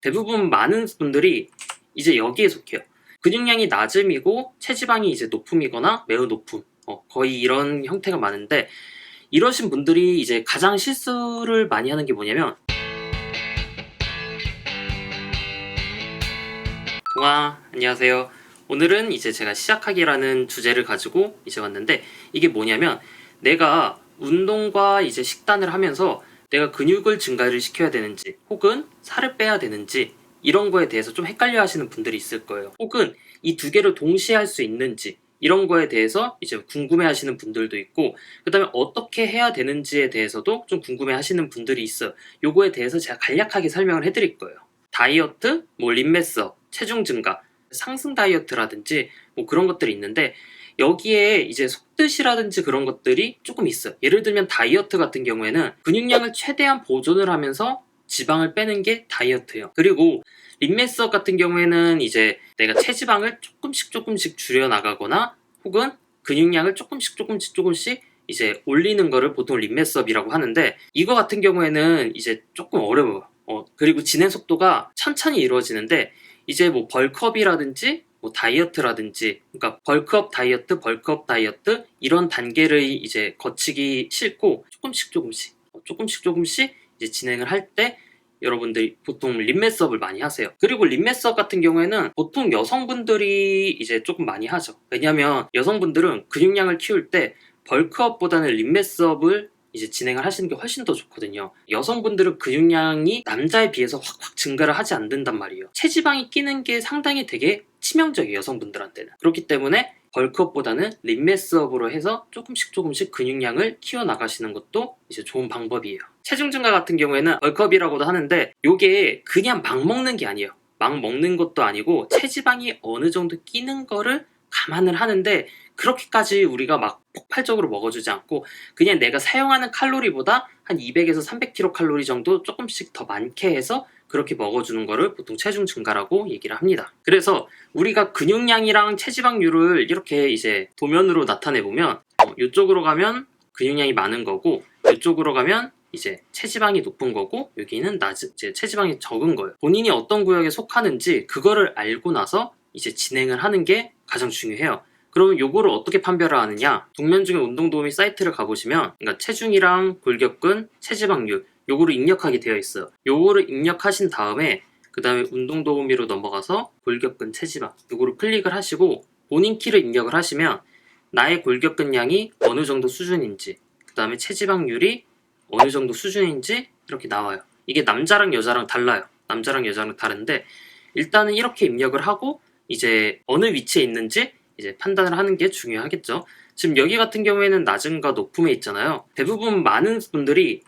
대부분 많은 분들이 이제 여기에 속해요. 근육량이 낮음이고 체지방이 이제 높음이거나 매우 높음, 거의 이런 형태가 많은데, 이러신 분들이 이제 가장 실수를 많이 하는 게 뭐냐면, 동아 안녕하세요. 오늘은 이제 제가 시작하기라는 주제를 가지고 이제 왔는데, 이게 뭐냐면 내가 운동과 이제 식단을 하면서 내가 근육을 증가를 시켜야 되는지 혹은 살을 빼야 되는지 이런 거에 대해서 좀 헷갈려 하시는 분들이 있을 거예요. 혹은 이 두 개를 동시에 할 수 있는지 이런 거에 대해서 이제 궁금해 하시는 분들도 있고, 그 다음에 어떻게 해야 되는지에 대해서도 좀 궁금해 하시는 분들이 있어요. 요거에 대해서 제가 간략하게 설명을 해드릴 거예요. 다이어트, 림매서, 체중 증가, 상승 다이어트라든지 그런 것들이 있는데, 여기에 이제 속뜻이라든지 그런 것들이 조금 있어요. 예를 들면 다이어트 같은 경우에는 근육량을 최대한 보존을 하면서 지방을 빼는 게 다이어트예요. 그리고 림매서 같은 경우에는 이제 내가 체지방을 조금씩 줄여 나가거나 혹은 근육량을 조금씩 이제 올리는 거를 보통 림매서이라고 하는데, 이거 같은 경우에는 이제 조금 어려워요. 그리고 진행 속도가 천천히 이루어지는데, 이제 벌크업이라든지 다이어트라든지, 그러니까 벌크업 다이어트 이런 단계를 이제 거치기 싫고 조금씩 이제 진행을 할 때 여러분들이 보통 림매서업을 많이 하세요. 그리고 림매서업 같은 경우에는 보통 여성분들이 이제 조금 많이 하죠. 왜냐하면 여성분들은 근육량을 키울 때 벌크업보다는 림매서업을 이제 진행을 하시는 게 훨씬 더 좋거든요. 여성분들은 근육량이 남자에 비해서 확 증가를 하지 않는단 말이에요. 체지방이 끼는 게 상당히 되게 치명적이에요, 여성분들한테는. 그렇기 때문에 벌크업보다는 림매스업으로 해서 조금씩 근육량을 키워나가시는 것도 이제 좋은 방법이에요. 체중 증가 같은 경우에는 벌크업이라고도 하는데, 요게 그냥 막 먹는 게 아니에요. 막 먹는 것도 아니고 체지방이 어느 정도 끼는 거를 감안을 하는데, 그렇게까지 우리가 막 폭발적으로 먹어주지 않고 그냥 내가 사용하는 칼로리보다 한 200에서 300kcal 정도 조금씩 더 많게 해서 그렇게 먹어주는 거를 보통 체중 증가라고 얘기를 합니다. 그래서 우리가 근육량이랑 체지방률을 이렇게 이제 도면으로 나타내 보면, 이쪽으로 가면 근육량이 많은 거고, 이쪽으로 가면 이제 체지방이 높은 거고, 여기는 이제 체지방이 적은 거예요. 본인이 어떤 구역에 속하는지 그거를 알고 나서 이제 진행을 하는 게 가장 중요해요. 그러면 요거를 어떻게 판별을 하느냐? 동면중의 운동도우미 사이트를 가보시면, 그러니까 체중이랑 골격근, 체지방률 요거를 입력하게 되어 있어요. 요거를 입력하신 다음에 그 다음에 운동도우미로 넘어가서 골격근, 체지방 요거를 클릭을 하시고 본인 키를 입력을 하시면 나의 골격근량이 어느 정도 수준인지, 그 다음에 체지방률이 어느 정도 수준인지 이렇게 나와요. 이게 남자랑 여자랑 달라요. 남자랑 여자랑 다른데, 일단은 이렇게 입력을 하고 이제 어느 위치에 있는지 이제 판단을 하는 게 중요하겠죠. 지금 여기 같은 경우에는 낮음과 높음에 있잖아요. 대부분 많은 분들이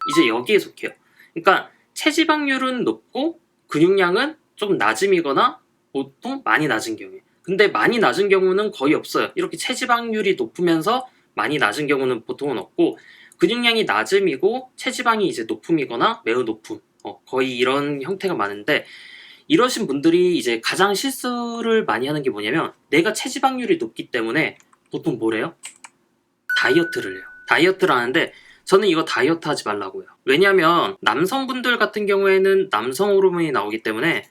이제 여기에 속해요. 그러니까 체지방률은 높고 근육량은 좀 낮음이거나 보통 많이 낮은 경우에. 근데 많이 낮은 경우는 거의 없어요. 이렇게 체지방률이 높으면서 많이 낮은 경우는 보통은 없고, 근육량이 낮음이고 체지방이 이제 높음이거나 매우 높음, 거의 이런 형태가 많은데, 이러신 분들이 이제 가장 실수를 많이 하는 게 뭐냐면, 내가 체지방률이 높기 때문에 보통 뭐래요? 다이어트를 해요. 다이어트를 하는데 저는 이거 다이어트 하지 말라고요. 왜냐면 남성분들 같은 경우에는 남성 호르몬이 나오기 때문에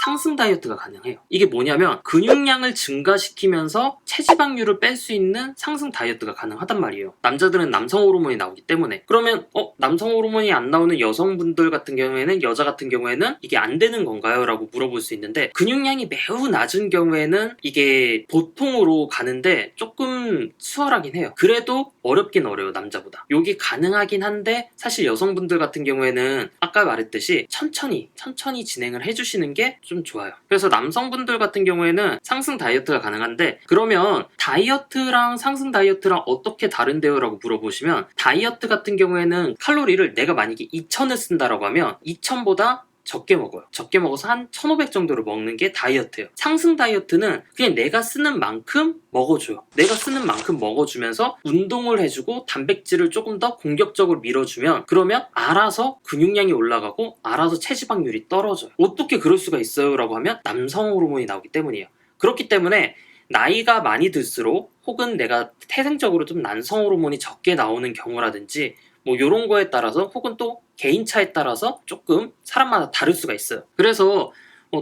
상승 다이어트가 가능해요. 이게 뭐냐면 근육량을 증가시키면서 체지방률을 뺄 수 있는 상승 다이어트가 가능하단 말이에요. 남자들은 남성 호르몬이 나오기 때문에. 그러면 남성 호르몬이 안 나오는 여성분들 같은 경우에는, 여자 같은 경우에는 이게 안 되는 건가요? 라고 물어볼 수 있는데, 근육량이 매우 낮은 경우에는 이게 보통으로 가는데 조금 수월하긴 해요. 그래도 어렵긴 어려워요, 남자보다. 이게 가능하긴 한데, 사실 여성분들 같은 경우에는 아까 말했듯이 천천히 진행을 해주시는 게 좀 좋아요. 그래서 남성분들 같은 경우에는 상승 다이어트가 가능한데, 그러면 다이어트랑 상승 다이어트랑 어떻게 다른데요? 라고 물어보시면, 다이어트 같은 경우에는 칼로리를 내가 만약에 2000을 쓴다라고 하면 2000보다 적게 먹어요. 적게 먹어서 한 1500 정도를 먹는 게 다이어트예요. 상승 다이어트는 그냥 내가 쓰는 만큼 먹어줘요. 내가 쓰는 만큼 먹어주면서 운동을 해주고 단백질을 조금 더 공격적으로 밀어주면, 그러면 알아서 근육량이 올라가고 알아서 체지방률이 떨어져요. 어떻게 그럴 수가 있어요? 라고 하면 남성 호르몬이 나오기 때문이에요. 그렇기 때문에 나이가 많이 들수록, 혹은 내가 태생적으로 좀 남성 호르몬이 적게 나오는 경우라든지, 뭐 요런 거에 따라서 혹은 또 개인차에 따라서 조금 사람마다 다를 수가 있어요. 그래서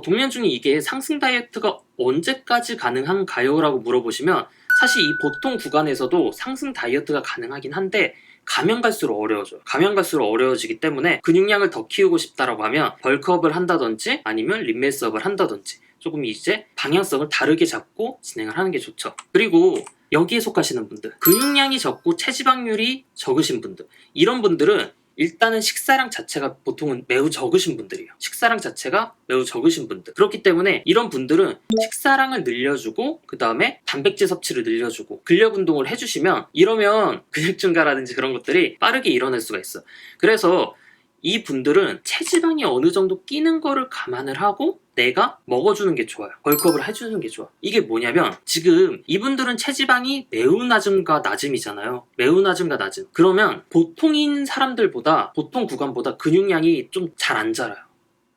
동면 중에 이게 상승 다이어트가 언제까지 가능한가요? 라고 물어보시면 사실 이 보통 구간에서도 상승 다이어트가 가능하긴 한데 가면 갈수록 어려워져요. 가면 갈수록 어려워지기 때문에 근육량을 더 키우고 싶다라고 하면 벌크업을 한다든지 아니면 림매스업을 한다든지 조금 이제 방향성을 다르게 잡고 진행을 하는 게 좋죠. 그리고 여기에 속하시는 분들, 근육량이 적고 체지방률이 적으신 분들, 이런 분들은 일단은 식사량 자체가 보통은 매우 적으신 분들이에요. 식사량 자체가 매우 적으신 분들. 그렇기 때문에 이런 분들은 식사량을 늘려주고 그 다음에 단백질 섭취를 늘려주고 근력 운동을 해주시면 이러면 근육 증가라든지 그런 것들이 빠르게 일어날 수가 있어요. 그래서 이 분들은 체지방이 어느 정도 끼는 거를 감안을 하고 내가 먹어주는 게 좋아요. 벌크업을 해주는 게 좋아. 이게 뭐냐면 지금 이분들은 체지방이 매우 낮음과 낮음이잖아요. 매우 낮음과 낮음. 그러면 보통인 사람들보다 보통 구간보다 근육량이 좀 잘 안 자라요.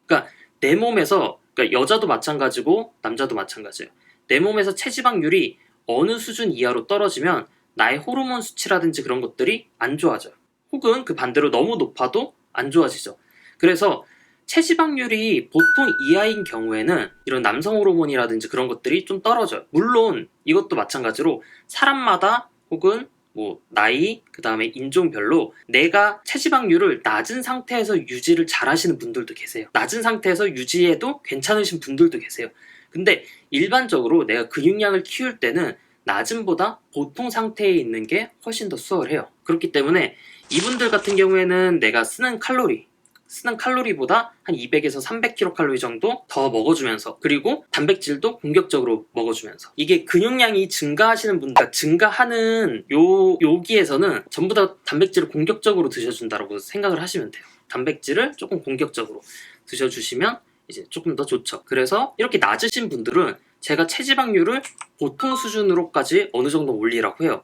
그러니까 내 몸에서 그러니까 여자도 마찬가지고 남자도 마찬가지예요. 내 몸에서 체지방률이 어느 수준 이하로 떨어지면 나의 호르몬 수치라든지 그런 것들이 안 좋아져요. 혹은 그 반대로 너무 높아도 안 좋아지죠. 그래서 체지방률이 보통 이하인 경우에는 이런 남성 호르몬이라든지 그런 것들이 좀 떨어져요. 물론 이것도 마찬가지로 사람마다 혹은 뭐 나이, 그 다음에 인종별로 내가 체지방률을 낮은 상태에서 유지를 잘 하시는 분들도 계세요. 낮은 상태에서 유지해도 괜찮으신 분들도 계세요. 근데 일반적으로 내가 근육량을 키울 때는 낮음보다 보통 상태에 있는 게 훨씬 더 수월해요. 그렇기 때문에 이분들 같은 경우에는 내가 쓰는 칼로리보다 한 200에서 300kcal 정도 더 먹어주면서 그리고 단백질도 공격적으로 먹어주면서 이게 근육량이 증가하시는 분들 증가하는 여기에서는 전부 다 단백질을 공격적으로 드셔준다고 생각을 하시면 돼요. 단백질을 조금 공격적으로 드셔주시면 이제 조금 더 좋죠. 그래서 이렇게 낮으신 분들은 제가 체지방률을 보통 수준으로까지 어느 정도 올리라고 해요.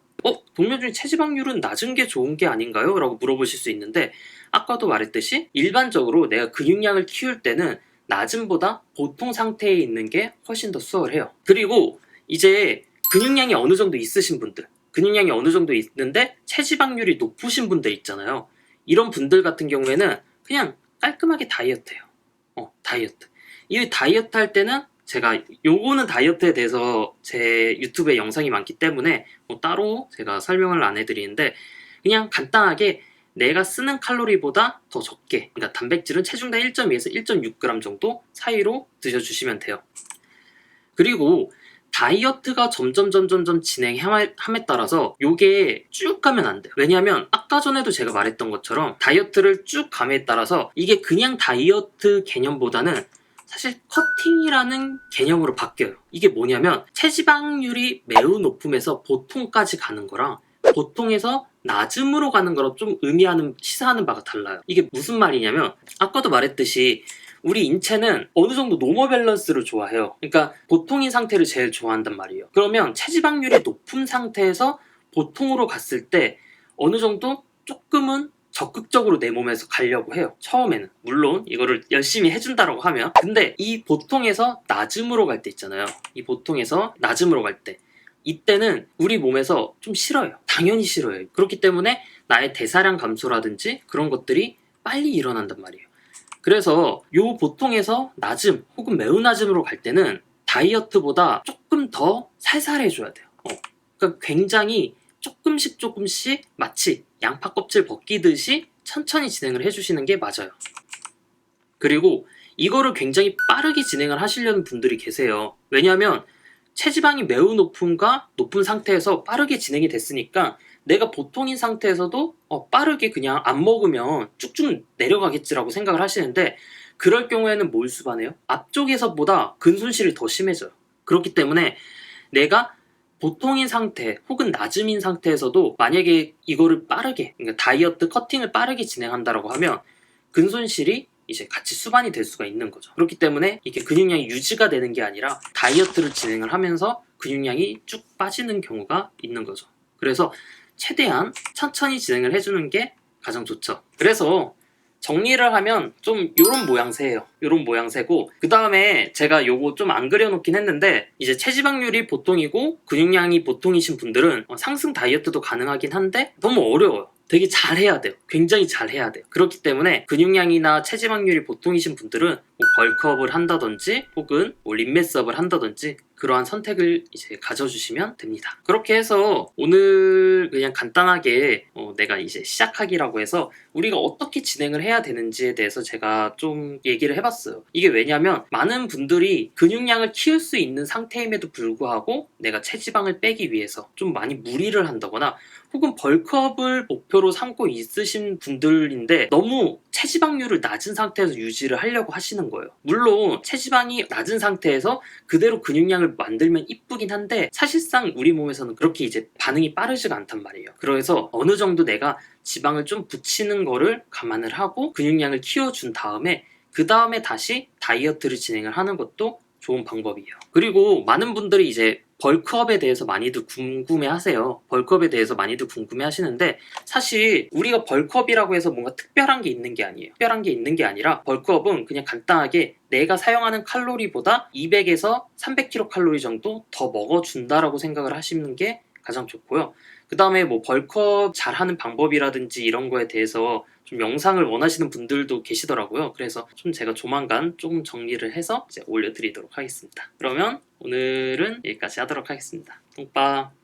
동료 중에 체지방률은 낮은 게 좋은 게 아닌가요? 라고 물어보실 수 있는데 아까도 말했듯이 일반적으로 내가 근육량을 키울 때는 낮음보다 보통 상태에 있는 게 훨씬 더 수월해요. 그리고 이제 근육량이 어느 정도 있으신 분들, 근육량이 어느 정도 있는데 체지방률이 높으신 분들 있잖아요. 이런 분들 같은 경우에는 그냥 깔끔하게 다이어트해요. 다이어트. 이 다이어트 할 때는 제가 요거는 다이어트에 대해서 제 유튜브에 영상이 많기 때문에 뭐 따로 제가 설명을 안 해드리는데 그냥 간단하게 내가 쓰는 칼로리보다 더 적게, 그러니까 단백질은 체중당 1.2에서 1.6g 정도 사이로 드셔주시면 돼요. 그리고 다이어트가 점점 진행함에 따라서 요게 쭉 가면 안 돼요. 왜냐하면 아까 전에도 제가 말했던 것처럼 다이어트를 쭉 감에 따라서 이게 그냥 다이어트 개념보다는 사실 커팅이라는 개념으로 바뀌어요. 이게 뭐냐면 체지방률이 매우 높음에서 보통까지 가는 거랑 보통에서 낮음으로 가는 거랑 좀 시사하는 바가 달라요. 이게 무슨 말이냐면 아까도 말했듯이 우리 인체는 어느 정도 노멀 밸런스를 좋아해요. 그러니까 보통인 상태를 제일 좋아한단 말이에요. 그러면 체지방률이 높은 상태에서 보통으로 갔을 때 어느 정도 조금은 적극적으로 내 몸에서 가려고 해요. 처음에는. 물론 이거를 열심히 해준다라고 하면. 근데 이 보통에서 낮음으로 갈 때 있잖아요. 이 보통에서 낮음으로 갈 때. 이때는 우리 몸에서 좀 싫어요. 당연히 싫어요. 그렇기 때문에 나의 대사량 감소라든지 그런 것들이 빨리 일어난단 말이에요. 그래서 요 보통에서 낮음 혹은 매우 낮음으로 갈 때는 다이어트보다 조금 더 살살 해줘야 돼요. 그러니까 굉장히 조금씩 마치 양파 껍질 벗기듯이 천천히 진행을 해주시는 게 맞아요. 그리고 이거를 굉장히 빠르게 진행을 하시려는 분들이 계세요. 왜냐하면 체지방이 매우 높은 상태에서 빠르게 진행이 됐으니까 내가 보통인 상태에서도 빠르게 그냥 안 먹으면 쭉쭉 내려가겠지라고 생각을 하시는데 그럴 경우에는 뭘 수반해요? 앞쪽에서보다 근손실이 더 심해져요. 그렇기 때문에 내가 보통인 상태 혹은 낮음인 상태에서도 만약에 이거를 빠르게 그러니까 다이어트 커팅을 빠르게 진행한다라고 하면 근손실이 이제 같이 수반이 될 수가 있는 거죠. 그렇기 때문에 이게 근육량이 유지가 되는 게 아니라 다이어트를 진행을 하면서 근육량이 쭉 빠지는 경우가 있는 거죠. 그래서 최대한 천천히 진행을 해주는 게 가장 좋죠. 그래서 정리를 하면 좀 요런 모양새예요. 요런 모양새고 그 다음에 제가 요거 좀 안 그려놓긴 했는데 이제 체지방률이 보통이고 근육량이 보통이신 분들은 상승 다이어트도 가능하긴 한데 너무 어려워요. 되게 잘해야 돼요. 굉장히 잘해야 돼요. 그렇기 때문에 근육량이나 체지방률이 보통이신 분들은 뭐 벌크업을 한다든지 혹은 뭐 림매스업을 한다든지 그러한 선택을 이제 가져주시면 됩니다. 그렇게 해서 오늘 그냥 간단하게 내가 이제 시작하기라고 해서 우리가 어떻게 진행을 해야 되는지에 대해서 제가 좀 얘기를 해봤어요. 이게 왜냐면 많은 분들이 근육량을 키울 수 있는 상태임에도 불구하고 내가 체지방을 빼기 위해서 좀 많이 무리를 한다거나 혹은 벌크업을 목표로 삼고 있으신 분들인데 너무 체지방률을 낮은 상태에서 유지를 하려고 하시는 거예요. 물론 체지방이 낮은 상태에서 그대로 근육량을 만들면 이쁘긴 한데 사실상 우리 몸에서는 그렇게 이제 반응이 빠르지가 않단 말이에요. 그래서 어느 정도 내가 지방을 좀 붙이는 거를 감안을 하고 근육량을 키워준 다음에 그 다음에 다시 다이어트를 진행을 하는 것도 좋은 방법이에요. 그리고 많은 분들이 이제 벌크업에 대해서 많이들 궁금해하세요. 벌크업에 대해서 많이들 궁금해하시는데 사실 우리가 벌크업이라고 해서 뭔가 특별한 게 있는 게 아니에요. 특별한 게 있는 게 아니라 벌크업은 그냥 간단하게 내가 사용하는 칼로리보다 200에서 300kcal 정도 더 먹어준다라고 생각을 하시는 게 가장 좋고요. 그 다음에 뭐 벌크업 잘하는 방법이라든지 이런 거에 대해서 좀 영상을 원하시는 분들도 계시더라고요. 그래서 좀 제가 조만간 조금 정리를 해서 이제 올려드리도록 하겠습니다. 그러면 오늘은 여기까지 하도록 하겠습니다. 똥빠.